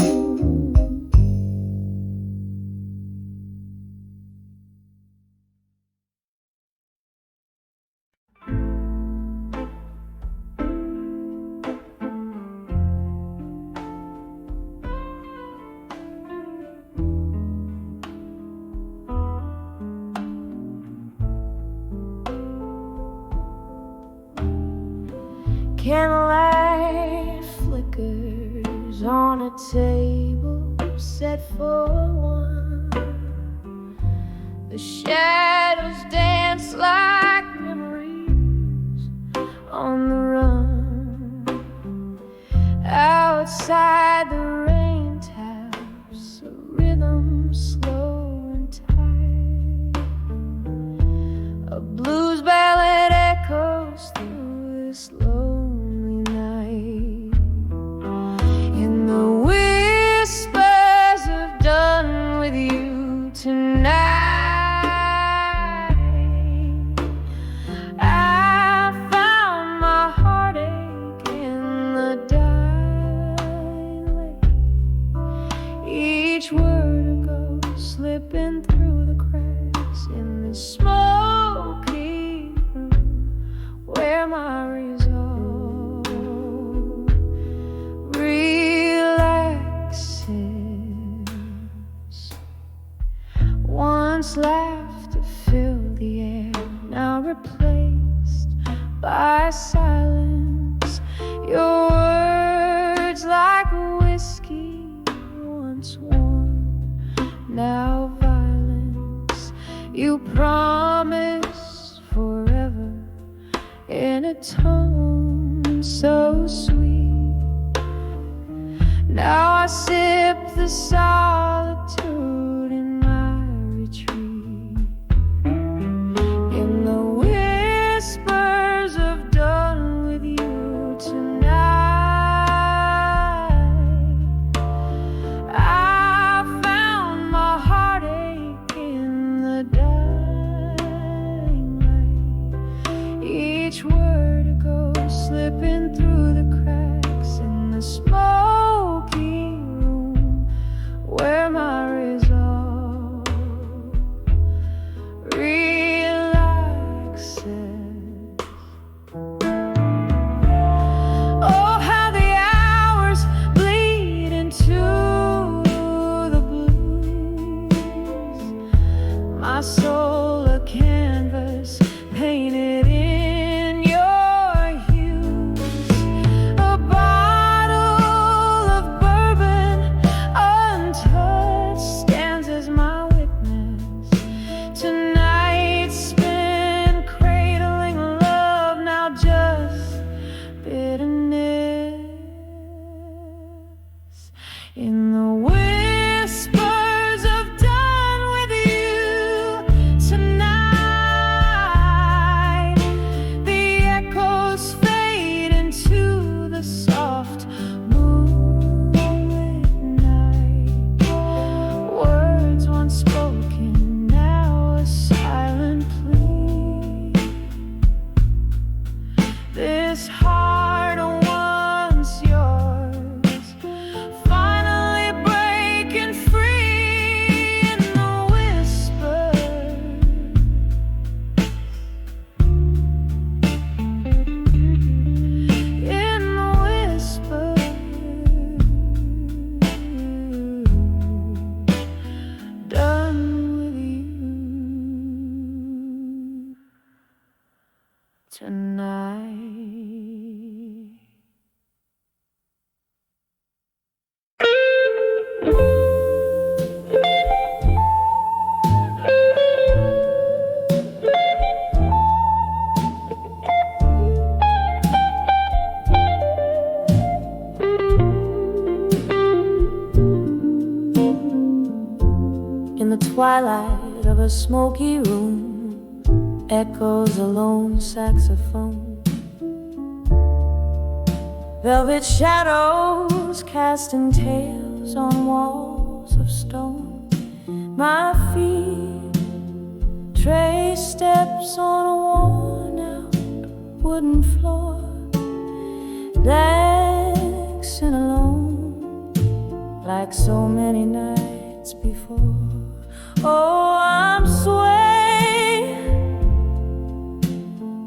Candlelight flickers on a table set for one. The shadows dance like memories on the run. Outside the rain taps a rhythm slow and tight. A blues ballad echoes through this lonely night. In the whispers of done with you tonight, I found my heartache in the dilate. Each word goes slipping through the cracks in the smoky room where my resolve relaxes. Once laughter filled the air, now replaced by silence. Your words like whiskey, once warm, now violence. You promised forever in a tone so sweet. Now I sip the solitude in my retreat. In the whispers each word goes slipping through the cracks in the smoky room where my resolve relaxes. Oh, how the hours bleed into the blues. My soul a canvas painted in your hues. A bottle of bourbon untouched stands as my witness. Tonight's spent cradling love, now just bitterness. In the whispers of done with you tonight, the echoes fade into the soft moonlit night. Words once spoken, now a silent plea. This heart once yours, finally breaking free in the whispers. In the whispers, done with you tonight. In the twilight of a smoky room echoes a lone saxophone. Velvet shadows casting tales on walls of stone. My feet trace steps on a worn out wooden floor, dancing alone like so many nights before. Oh, I'm swaying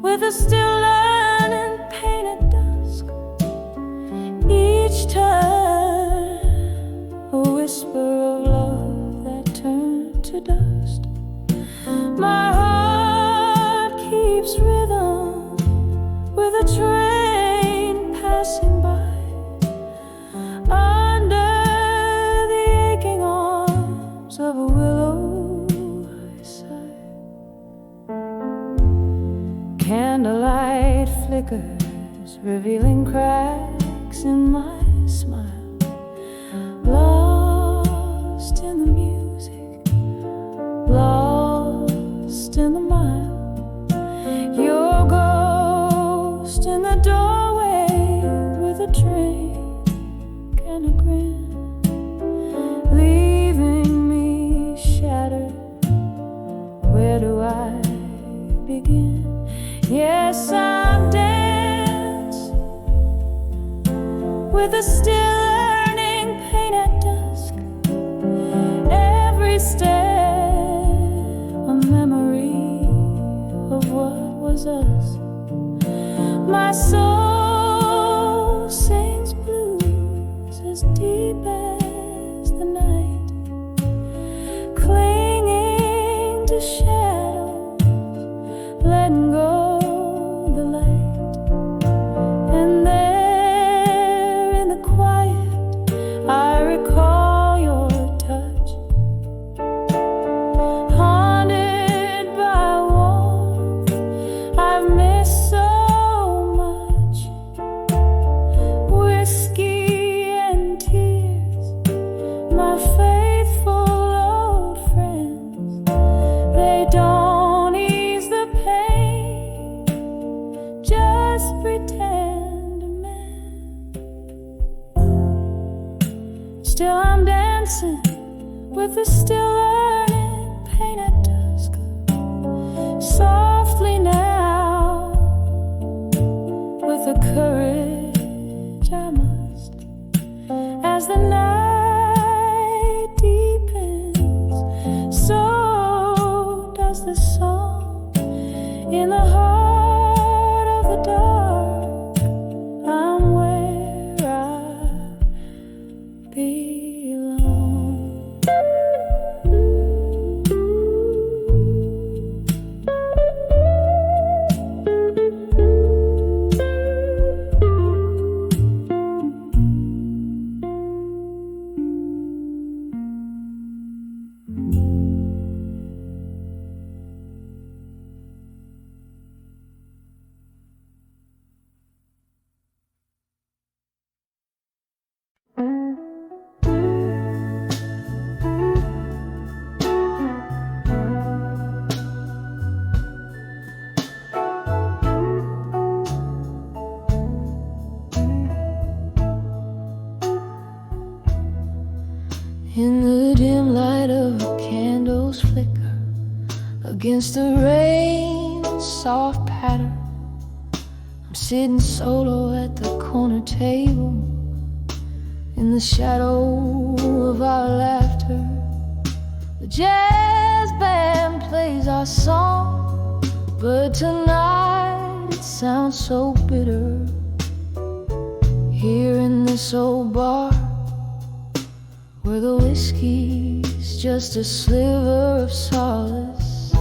with a still learning pain at dusk. Each turn, a whisper of love that turned to dust. My heart keeps rhythm with a train passing by. Under the aching arms of a willow I sigh. Candlelight flickers, revealing cracks in my smile. Lost in the music, lost in the mile. Your ghost in the doorway with a drink and a grin, leaving me shattered. Where do I begin? Yes, I'm dancing with a still earning pain at dusk. Every step a memory of what was us. My soul sings blues as deep as the night, clinging to shadows, letting go the light. And there in the quiet I recall your touch, haunted by warmth I've missed so much. Whiskey and tears, my faithful old friends, they don't ease the pain, just pretend to mend. Still I'm dancing with the still learning pain at dusk. Softly now In the heart of the dark, I'm where I belong. In the dim light of a candle's flicker, against the rain's soft patter, I'm sitting solo at the corner table, in the shadow of our laughter. The jazz band plays our song, but tonight it sounds so bitter. Here in this old bar, where the whiskey's just a sliver of solace,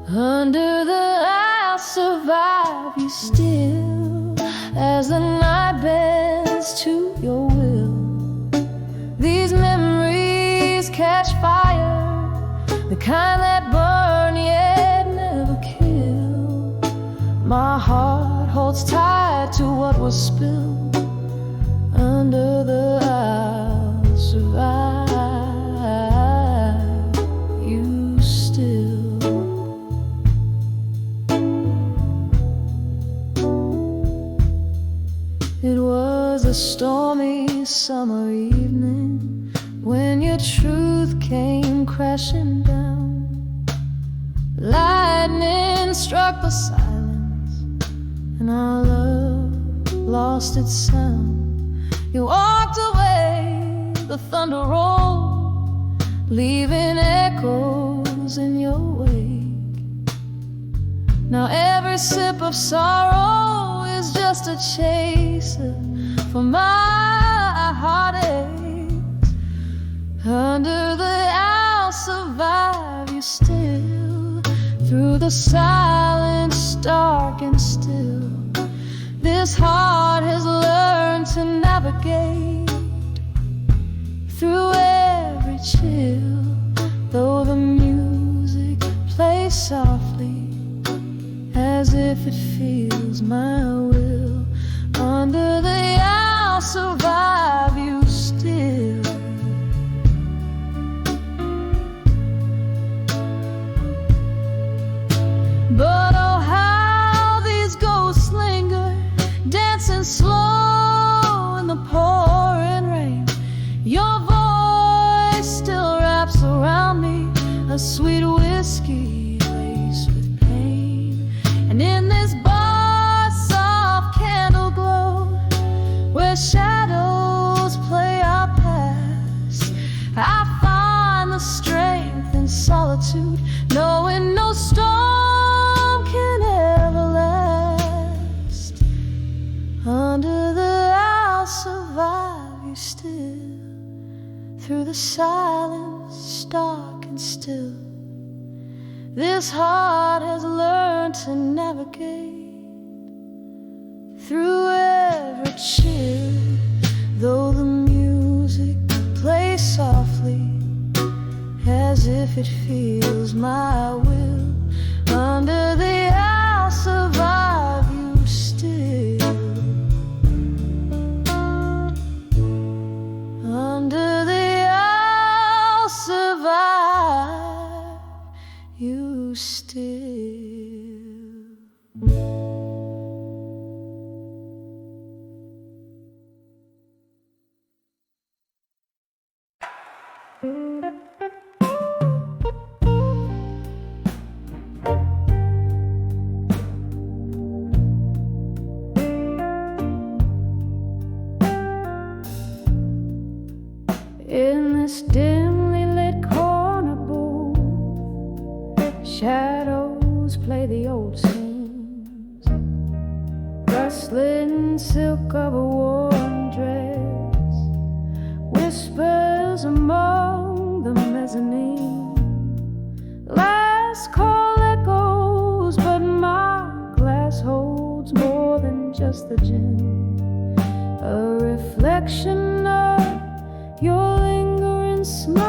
under the I'll survive you still, as the night bends to your will. These memories catch fire, the kind that burn yet never kill. My heart holds tight to what was spilled, under the I'll survive you still. It was a stormy summer evening when your truth came crashing down. Lightning struck the silence, and our love lost its sound. You walked away, the thunder rolled, leaving echoes in your wake. Now every sip of sorrow is just a chaser for my heartaches. Under the I'll survive you still, through the silence dark and still. This heart has learned to navigate through every chill, though the music plays softly, as if it feels my will. Under the I'll survive you still. But oh, how these ghosts linger, dancing slow in the pouring rain. Your voice still wraps around me, a sweet whiskey laced with pain. And in this bar, soft candle glow, where shadows play our past, I find the strength in solitude, knowing no storm can ever last. Under the I'll survive you still, through the silence dark and still. This heart has learned to navigate through every chill, though the music plays softly, as if it feels my will. Under the I'll survive you still. Under the I'll survive you still. cold seams, rustling silk of a worn dress, whispers among the mezzanine. Last call echoes, but my glass holds more than just the gin, a reflection of your lingering smile.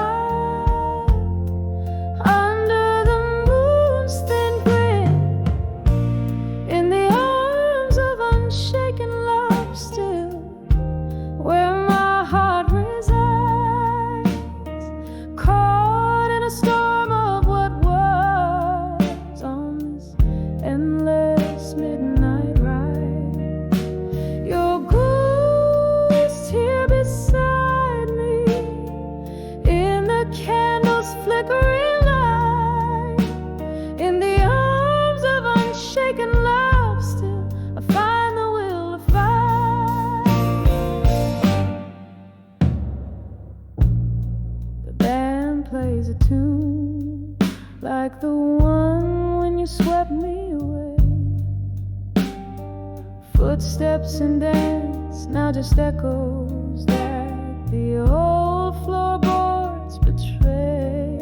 Plays a tune like the one when you swept me away. Footsteps and dance, now just echoes that the old floorboards betray.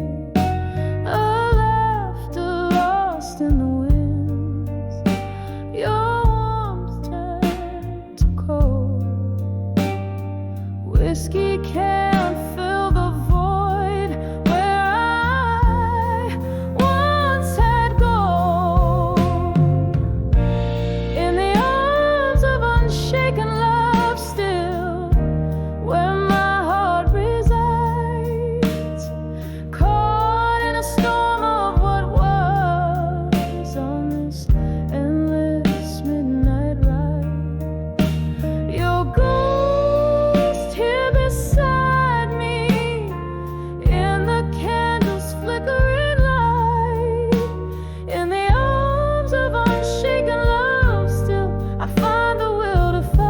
A laughter lost in the winds, your warmth turned to cold. Whiskey can't fill the void where I once had gold. In the arms of unshaken love still, where my heart resides, caught in a storm of what was on this endless midnight ride. Your ghost here beside me, in the candle's flickering light, in the arms of unshaken love still, I find the will to fight.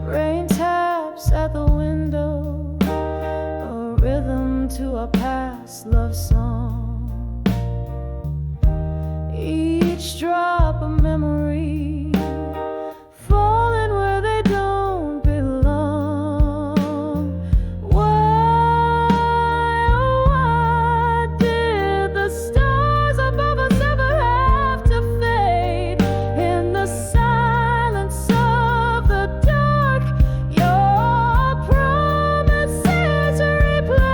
Rain taps at the window, a rhythm to a past love song. Each drop a memory, falling where they don't belong. Why, oh why did the stars above us ever have to fade? In the silence of the dark, your promises replay.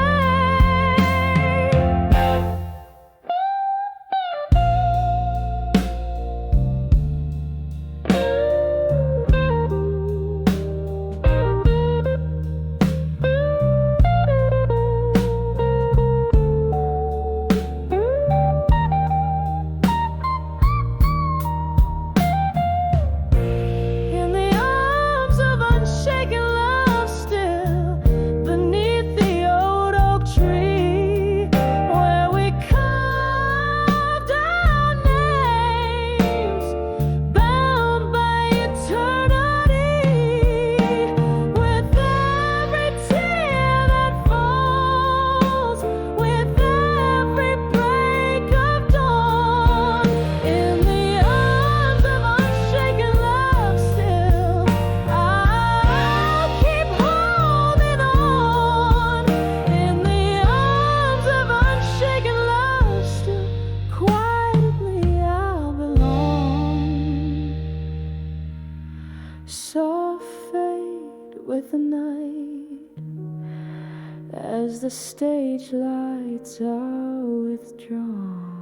In the arms of unshaken love still, beneath the old oak tree, where we carved our names, bound by eternity, with every tear that falls, with every break of dawn. In the arms of unshaken love still, I'll keep holding on. In the arms of unshaken love still, quietly I'll belong. Soft fade with the night, as the stage lights are withdrawn.